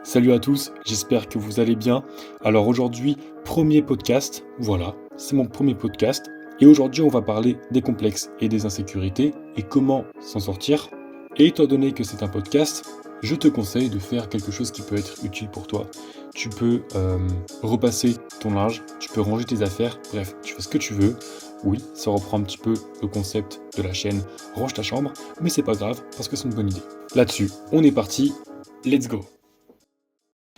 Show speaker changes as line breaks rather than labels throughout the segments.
Salut à tous, j'espère que vous allez bien. Alors aujourd'hui, premier podcast, voilà, c'est mon premier podcast. Et aujourd'hui, on va parler des complexes et des insécurités et comment s'en sortir. Et étant donné que c'est un podcast, je te conseille de faire quelque chose qui peut être utile pour toi. Tu peux repasser ton linge, tu peux ranger tes affaires, bref, tu fais ce que tu veux. Oui, ça reprend un petit peu le concept de la chaîne Range ta chambre, mais c'est pas grave parce que c'est une bonne idée. Là-dessus, on est parti, let's go!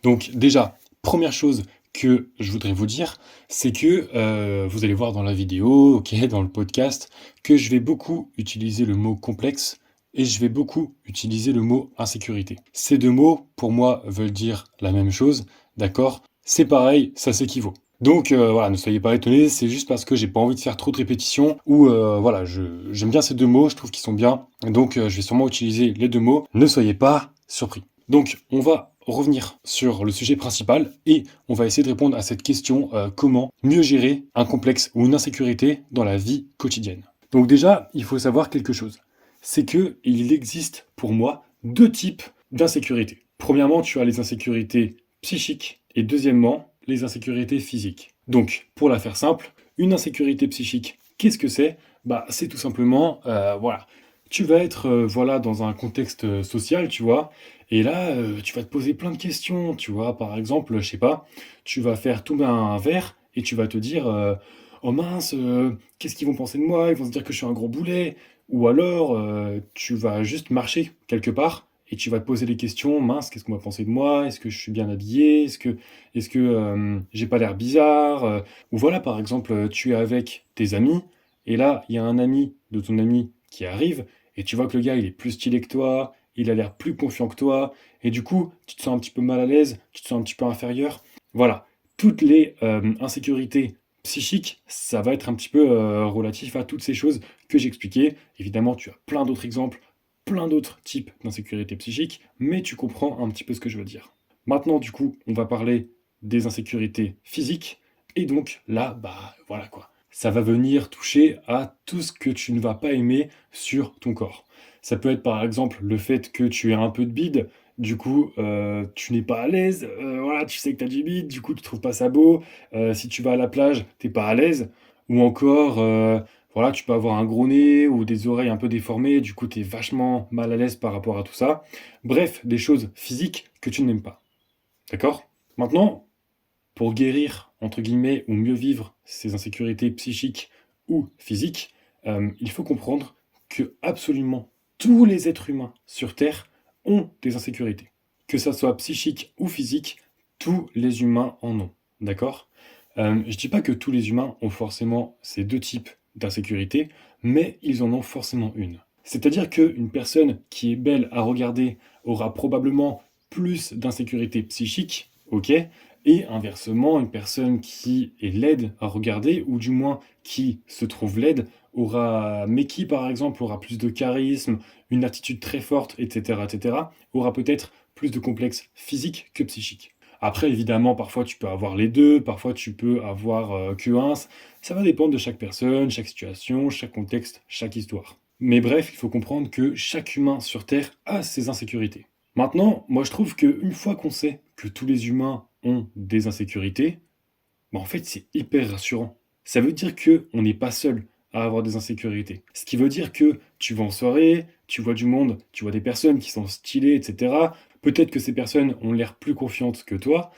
Donc déjà, première chose que je voudrais vous dire, c'est que vous allez voir dans la vidéo, ok, dans le podcast, que je vais beaucoup utiliser le mot complexe et je vais beaucoup utiliser le mot insécurité. Ces deux mots, pour moi, veulent dire la même chose, d'accord? C'est pareil, ça s'équivaut. Donc voilà, ne soyez pas étonnés, c'est juste parce que j'ai pas envie de faire trop de répétitions ou voilà, j'aime bien ces deux mots, je trouve qu'ils sont bien, donc je vais sûrement utiliser les deux mots. Ne soyez pas surpris. Donc on va revenir sur le sujet principal et on va essayer de répondre à cette question comment mieux gérer un complexe ou une insécurité dans la vie quotidienne. Donc déjà, il faut savoir quelque chose, c'est que il existe pour moi deux types d'insécurité. Premièrement, tu as les insécurités psychiques et deuxièmement, les insécurités physiques. Donc, pour la faire simple, une insécurité psychique, qu'est-ce que c'est? Bah, c'est tout simplement, voilà, tu vas être voilà dans un contexte social, tu vois, et là, tu vas te poser plein de questions, tu vois. Par exemple, je sais pas, tu vas faire tomber un verre et tu vas te dire oh mince, qu'est-ce qu'ils vont penser de moi? Ils vont se dire que je suis un gros boulet. Ou alors, tu vas juste marcher quelque part et tu vas te poser des questions. Mince, qu'est-ce qu'on va penser de moi? Est-ce que je suis bien habillé? Est-ce que j'ai pas l'air bizarre? Ou voilà, par exemple, tu es avec tes amis et là, il y a un ami de ton ami qui arrive et tu vois que le gars, il est plus stylé que toi, il a l'air plus confiant que toi, et du coup, tu te sens un petit peu mal à l'aise, tu te sens un petit peu inférieur. Voilà, toutes les insécurités psychiques, ça va être un petit peu relatif à toutes ces choses que j'expliquais. Évidemment, tu as plein d'autres exemples, plein d'autres types d'insécurité psychique, mais tu comprends un petit peu ce que je veux dire. Maintenant, du coup, on va parler des insécurités physiques, et donc là, bah voilà quoi. Ça va venir toucher à tout ce que tu ne vas pas aimer sur ton corps. Ça peut être par exemple le fait que tu aies un peu de bide, du coup tu n'es pas à l'aise, voilà, tu sais que tu as du bide, du coup tu trouves pas ça beau. Si tu vas à la plage, t'es pas à l'aise. Ou encore, voilà, tu peux avoir un gros nez ou des oreilles un peu déformées, du coup tu es vachement mal à l'aise par rapport à tout ça. Bref, des choses physiques que tu n'aimes pas. D'accord? Maintenant, pour guérir, entre guillemets, ou mieux vivre ces insécurités psychiques ou physiques, il faut comprendre que absolument tous les êtres humains sur Terre ont des insécurités. Que ça soit psychique ou physique, tous les humains en ont. D'accord? Je dis pas que tous les humains ont forcément ces deux types d'insécurité, mais ils en ont forcément une. C'est-à-dire qu'une personne qui est belle à regarder aura probablement plus d'insécurité psychique, ok, et inversement, une personne qui est laide à regarder, ou du moins qui se trouve laide, mais qui par exemple aura plus de charisme, une attitude très forte, etc., etc., aura peut-être plus de complexes physiques que psychiques. Après, évidemment, parfois tu peux avoir les deux, parfois tu peux avoir que un. Ça va dépendre de chaque personne, chaque situation, chaque contexte, chaque histoire. Mais bref, il faut comprendre que chaque humain sur Terre a ses insécurités. Maintenant, moi je trouve qu'une fois qu'on sait que tous les humains ont des insécurités, bah en fait c'est hyper rassurant. Ça veut dire que on n'est pas seul à avoir des insécurités. Ce qui veut dire que tu vas en soirée, tu vois du monde, tu vois des personnes qui sont stylées, etc. Peut-être que ces personnes ont l'air plus confiantes que toi,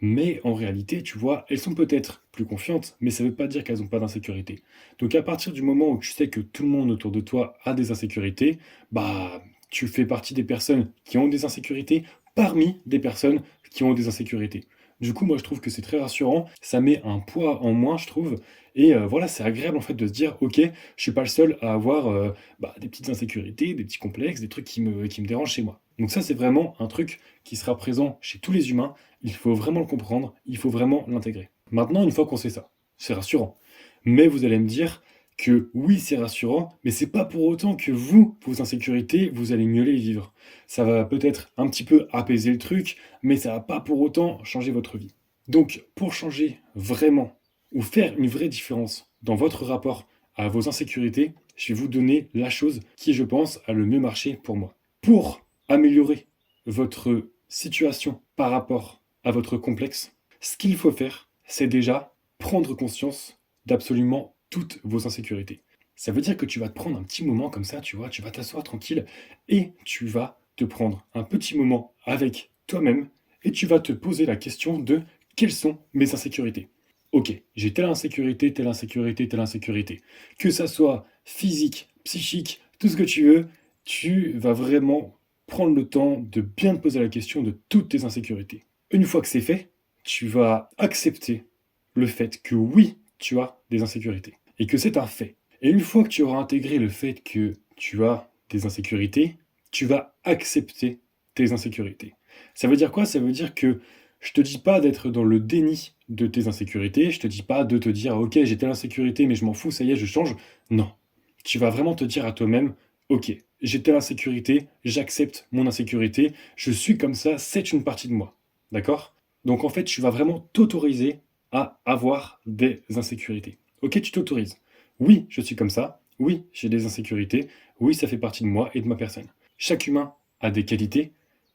mais en réalité, tu vois, elles sont peut-être plus confiantes, mais ça ne veut pas dire qu'elles n'ont pas d'insécurité. Donc à partir du moment où tu sais que tout le monde autour de toi a des insécurités, bah tu fais partie des personnes qui ont des insécurités parmi des personnes qui ont des insécurités. Du coup, moi, je trouve que c'est très rassurant. Ça met un poids en moins, je trouve. Et voilà, c'est agréable en fait de se dire, ok, je suis pas le seul à avoir des petites insécurités, des petits complexes, des trucs qui me dérangent chez moi. Donc ça, c'est vraiment un truc qui sera présent chez tous les humains. Il faut vraiment le comprendre, il faut vraiment l'intégrer. Maintenant, une fois qu'on sait ça, c'est rassurant. Mais vous allez me dire que oui, c'est rassurant, mais c'est pas pour autant que vous, vos insécurités, vous allez mieux les vivre. Ça va peut-être un petit peu apaiser le truc, mais ça va pas pour autant changer votre vie. Donc, pour changer vraiment, ou faire une vraie différence dans votre rapport à vos insécurités, je vais vous donner la chose qui, je pense, a le mieux marché pour moi. Pour améliorer votre situation par rapport à votre complexe, ce qu'il faut faire, c'est déjà prendre conscience d'absolument toutes vos insécurités. Ça veut dire que tu vas te prendre un petit moment comme ça, tu vois, tu vas t'asseoir tranquille et tu vas te prendre un petit moment avec toi-même et tu vas te poser la question de quelles sont mes insécurités. Ok, j'ai telle insécurité, telle insécurité, telle insécurité. Que ça soit physique, psychique, tout ce que tu veux, tu vas vraiment prendre le temps de bien te poser la question de toutes tes insécurités. Une fois que c'est fait, tu vas accepter le fait que oui, tu as des insécurités et que c'est un fait. Et une fois que tu auras intégré le fait que tu as des insécurités, tu vas accepter tes insécurités. Ça veut dire quoi? Ça veut dire que je te dis pas d'être dans le déni de tes insécurités, je te dis pas de te dire ok j'ai telle insécurité mais je m'en fous, ça y est je change. Non. Tu vas vraiment te dire à toi-même ok j'ai telle insécurité, j'accepte mon insécurité, je suis comme ça, c'est une partie de moi. D'accord? Donc en fait tu vas vraiment t'autoriser à avoir des insécurités. Ok, tu t'autorises. Oui, je suis comme ça. Oui, j'ai des insécurités. Oui, ça fait partie de moi et de ma personne. Chaque humain a des qualités.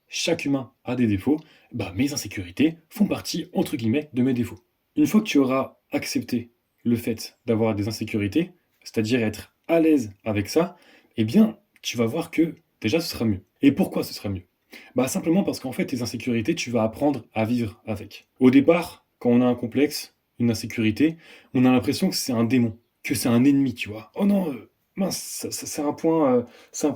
Chaque humain a des défauts. Bah, mes insécurités font partie, entre guillemets, de mes défauts. Une fois que tu auras accepté le fait d'avoir des insécurités, c'est-à-dire être à l'aise avec ça, eh bien, tu vas voir que déjà ce sera mieux. Et pourquoi ce sera mieux? Bah, simplement parce qu'en fait, tes insécurités, tu vas apprendre à vivre avec. Au départ, quand on a un complexe, une insécurité, on a l'impression que c'est un démon, que c'est un ennemi, tu vois. Oh non, mince, c'est un point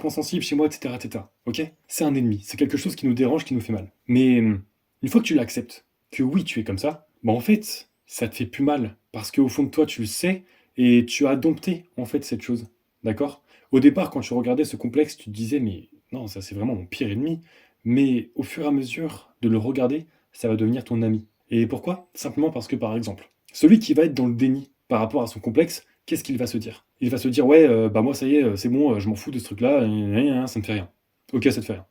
sensible chez moi, etc., etc. Ok? C'est un ennemi, c'est quelque chose qui nous dérange, qui nous fait mal. Mais une fois que tu l'acceptes, que oui, tu es comme ça, bah en fait, ça te fait plus mal, parce qu'au fond de toi, tu le sais, et tu as dompté, en fait, cette chose. D'accord? Au départ, quand tu regardais ce complexe, tu te disais, mais non, ça c'est vraiment mon pire ennemi. Mais au fur et à mesure de le regarder, ça va devenir ton ami. Et pourquoi? Simplement parce que, par exemple, celui qui va être dans le déni par rapport à son complexe, qu'est-ce qu'il va se dire? Il va se dire, ouais, bah moi ça y est, c'est bon, je m'en fous de ce truc-là, ça me fait rien. Ok, ça te fait rien.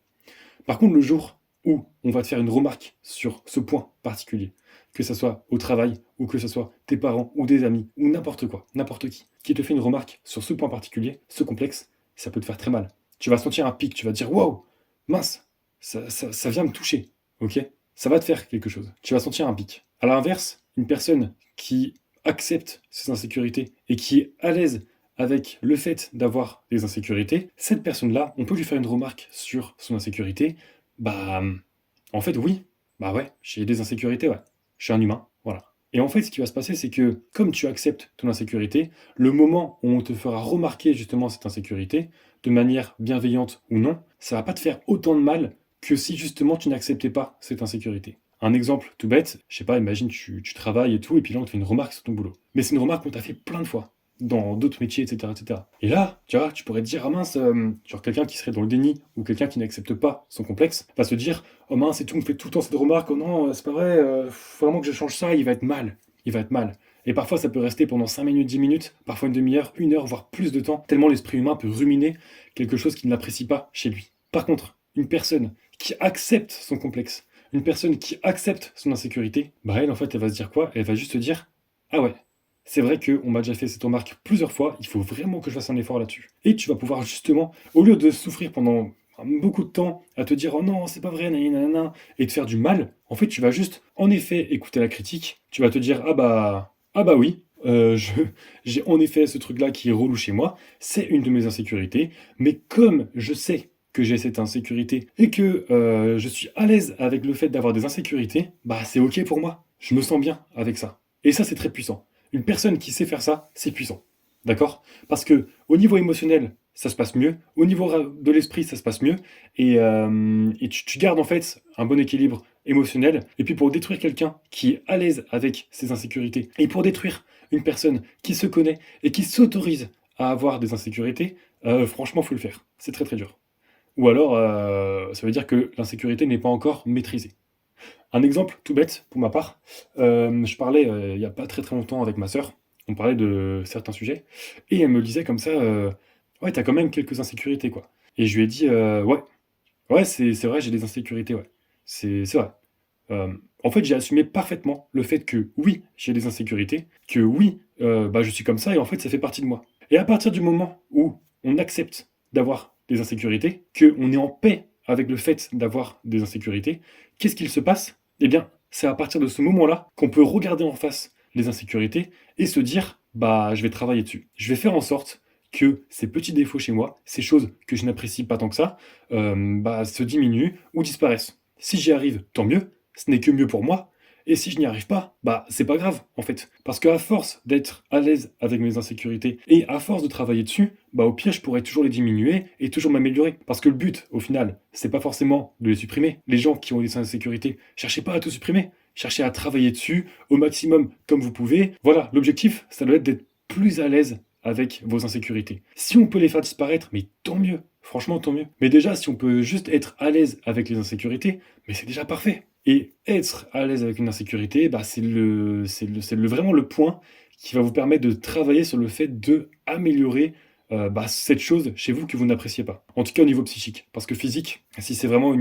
Par contre, le jour où on va te faire une remarque sur ce point particulier, que ce soit au travail, ou que ce soit tes parents, ou des amis, ou n'importe quoi, n'importe qui te fait une remarque sur ce point particulier, ce complexe, ça peut te faire très mal. Tu vas sentir un pic, tu vas te dire, waouh, mince, ça vient me toucher, ok? Ça va te faire quelque chose. Tu vas sentir un pic. À l'inverse, une personne qui accepte ses insécurités et qui est à l'aise avec le fait d'avoir des insécurités, cette personne-là, on peut lui faire une remarque sur son insécurité. Bah, en fait, oui, bah ouais, j'ai des insécurités, ouais. Je suis un humain, voilà. Et en fait, ce qui va se passer, c'est que comme tu acceptes ton insécurité, le moment où on te fera remarquer justement cette insécurité, de manière bienveillante ou non, ça va pas te faire autant de mal que si justement tu n'acceptais pas cette insécurité. Un exemple tout bête, je sais pas, imagine tu travailles et tout, et puis là on te fait une remarque sur ton boulot. Mais c'est une remarque qu'on t'a fait plein de fois, dans d'autres métiers, etc., etc. Et là, tu vois, tu pourrais te dire, ah mince, genre quelqu'un qui serait dans le déni, ou quelqu'un qui n'accepte pas son complexe, va se dire, oh mince, et tout, me fait tout le temps cette remarque, oh non, c'est pas vrai, faut vraiment que je change ça, il va être mal. Il va être mal. Et parfois, ça peut rester pendant 5 minutes, 10 minutes, parfois une demi-heure, une heure, voire plus de temps, tellement l'esprit humain peut ruminer quelque chose qu'il n'apprécie pas chez lui. Par contre, une personne qui accepte son complexe, une personne qui accepte son insécurité, bah elle, en fait, elle va se dire quoi? Elle va juste se dire, ah ouais, c'est vrai qu'on m'a déjà fait cette remarque plusieurs fois, il faut vraiment que je fasse un effort là-dessus. Et tu vas pouvoir justement, au lieu de souffrir pendant beaucoup de temps à te dire oh non, c'est pas vrai, nanana, et te faire du mal, en fait, tu vas juste, en effet, écouter la critique, tu vas te dire ah bah oui, j'ai en effet ce truc-là qui est relou chez moi, c'est une de mes insécurités, mais comme je sais que j'ai cette insécurité et que je suis à l'aise avec le fait d'avoir des insécurités, bah c'est ok pour moi, je me sens bien avec ça. Et ça, c'est très puissant. Une personne qui sait faire ça, c'est puissant. D'accord? Parce que au niveau émotionnel, ça se passe mieux. Au niveau de l'esprit, ça se passe mieux. Et tu gardes en fait un bon équilibre émotionnel. Et puis pour détruire quelqu'un qui est à l'aise avec ses insécurités, et pour détruire une personne qui se connaît et qui s'autorise à avoir des insécurités, franchement, faut le faire. C'est très très dur. Ou alors, ça veut dire que l'insécurité n'est pas encore maîtrisée. Un exemple tout bête pour ma part, je parlais il n'y a pas très très longtemps avec ma sœur, on parlait de certains sujets, et elle me disait comme ça, ouais, t'as quand même quelques insécurités, quoi. Et je lui ai dit, ouais, ouais, c'est vrai, j'ai des insécurités, ouais. C'est vrai. En fait, j'ai assumé parfaitement le fait que oui, j'ai des insécurités, que oui, bah, je suis comme ça, et en fait, ça fait partie de moi. Et à partir du moment où on accepte d'avoir des insécurités, qu'on est en paix avec le fait d'avoir des insécurités, qu'est-ce qu'il se passe? Eh bien, c'est à partir de ce moment-là qu'on peut regarder en face les insécurités et se dire, bah, je vais travailler dessus. Je vais faire en sorte que ces petits défauts chez moi, ces choses que je n'apprécie pas tant que ça, bah, se diminuent ou disparaissent. Si j'y arrive, tant mieux, ce n'est que mieux pour moi. Et si je n'y arrive pas, bah c'est pas grave en fait. Parce qu'à force d'être à l'aise avec mes insécurités et à force de travailler dessus, bah au pire je pourrais toujours les diminuer et toujours m'améliorer. Parce que le but, au final, c'est pas forcément de les supprimer. Les gens qui ont des insécurités, cherchez pas à tout supprimer. Cherchez à travailler dessus au maximum comme vous pouvez. Voilà, l'objectif, ça doit être d'être plus à l'aise avec vos insécurités. Si on peut les faire disparaître, mais tant mieux. Franchement, tant mieux. Mais déjà, si on peut juste être à l'aise avec les insécurités, mais c'est déjà parfait. Et être à l'aise avec une insécurité, bah, vraiment le point qui va vous permettre de travailler sur le fait de améliorer bah, cette chose chez vous que vous n'appréciez pas. En tout cas au niveau psychique. Parce que physique, si c'est vraiment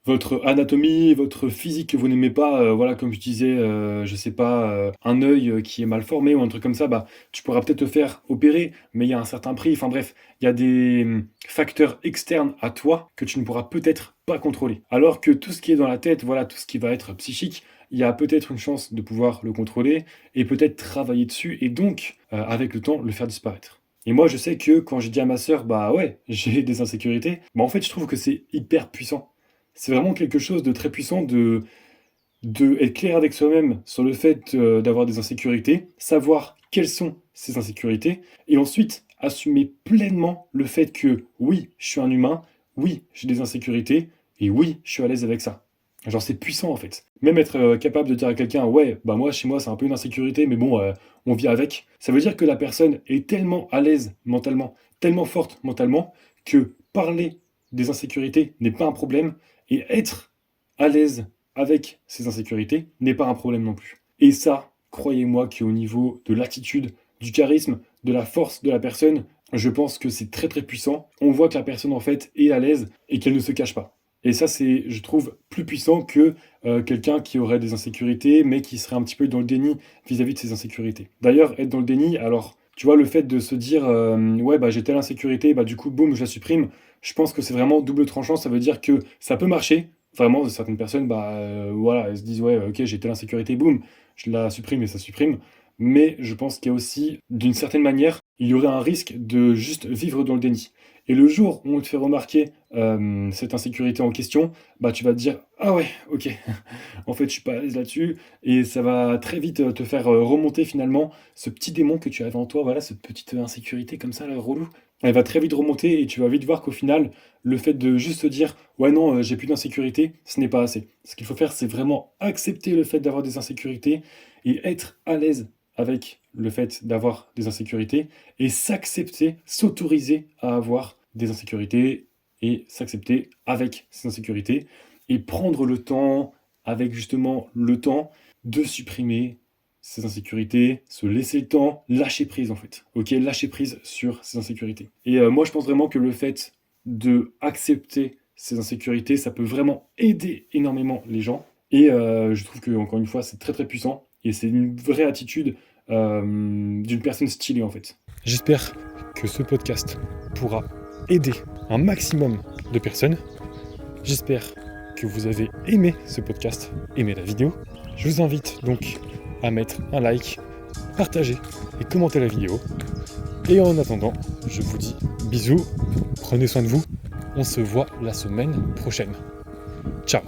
votre anatomie, votre physique que vous n'aimez pas, voilà, comme je disais, je sais pas, un œil qui est mal formé ou un truc comme ça, bah, tu pourras peut-être te faire opérer, mais il y a un certain prix. Enfin bref, il y a des facteurs externes à toi que tu ne pourras peut-être pas contrôler. Alors que tout ce qui est dans la tête, voilà, tout ce qui va être psychique, il y a peut-être une chance de pouvoir le contrôler et peut-être travailler dessus et donc, avec le temps, le faire disparaître. Et moi, je sais que quand j'ai dit à ma sœur, bah ouais, j'ai des insécurités, bah en fait, je trouve que c'est hyper puissant. C'est vraiment quelque chose de très puissant de être clair avec soi-même sur le fait d'avoir des insécurités, savoir quelles sont ces insécurités, et ensuite assumer pleinement le fait que oui, je suis un humain, oui, j'ai des insécurités, et oui, je suis à l'aise avec ça. Genre, c'est puissant en fait. Même être capable de dire à quelqu'un, ouais, bah moi, chez moi, c'est un peu une insécurité, mais bon, on vit avec. Ça veut dire que la personne est tellement à l'aise mentalement, tellement forte mentalement, que parler des insécurités n'est pas un problème, et être à l'aise avec ses insécurités n'est pas un problème non plus. Et ça, croyez-moi qu'au niveau de l'attitude, du charisme, de la force de la personne, je pense que c'est très très puissant. On voit que la personne en fait est à l'aise et qu'elle ne se cache pas. Et ça, c'est, je trouve, plus puissant que quelqu'un qui aurait des insécurités, mais qui serait un petit peu dans le déni vis-à-vis de ses insécurités. D'ailleurs, être dans le déni, alors, tu vois, le fait de se dire, ouais, bah j'ai telle insécurité, bah du coup, boum, je la supprime, je pense que c'est vraiment double tranchant. Ça veut dire que ça peut marcher. Vraiment, certaines personnes, bah voilà, elles se disent, ouais, ok, j'ai telle insécurité, boum, je la supprime et ça supprime. Mais je pense qu'il y a aussi, d'une certaine manière, il y aurait un risque de juste vivre dans le déni. Et le jour où on te fait remarquer cette insécurité en question, bah tu vas te dire ah ouais, ok, en fait je suis pas à l'aise là-dessus, et ça va très vite te faire remonter finalement ce petit démon que tu avais en toi, voilà, cette petite insécurité comme ça, là, relou. Elle va très vite remonter et tu vas vite voir qu'au final, le fait de juste se dire ouais non, j'ai plus d'insécurité, ce n'est pas assez. Ce qu'il faut faire, c'est vraiment accepter le fait d'avoir des insécurités et être à l'aise avec le fait d'avoir des insécurités et s'accepter, s'autoriser à avoir des insécurités et s'accepter avec ces insécurités et prendre le temps, avec justement le temps, de supprimer ces insécurités, se laisser le temps, lâcher prise en fait. Ok, lâcher prise sur ces insécurités. Et moi je pense vraiment que le fait de accepter ces insécurités, ça peut vraiment aider énormément les gens. Et je trouve que encore une fois c'est très très puissant et c'est une vraie attitude d'une personne stylée en fait. J'espère que ce podcast pourra aider un maximum de personnes. J'espère que vous avez aimé ce podcast, aimé la vidéo. Je vous invite donc à mettre un like, partager et commenter la vidéo. Et en attendant, je vous dis bisous, prenez soin de vous, on se voit la semaine prochaine. Ciao.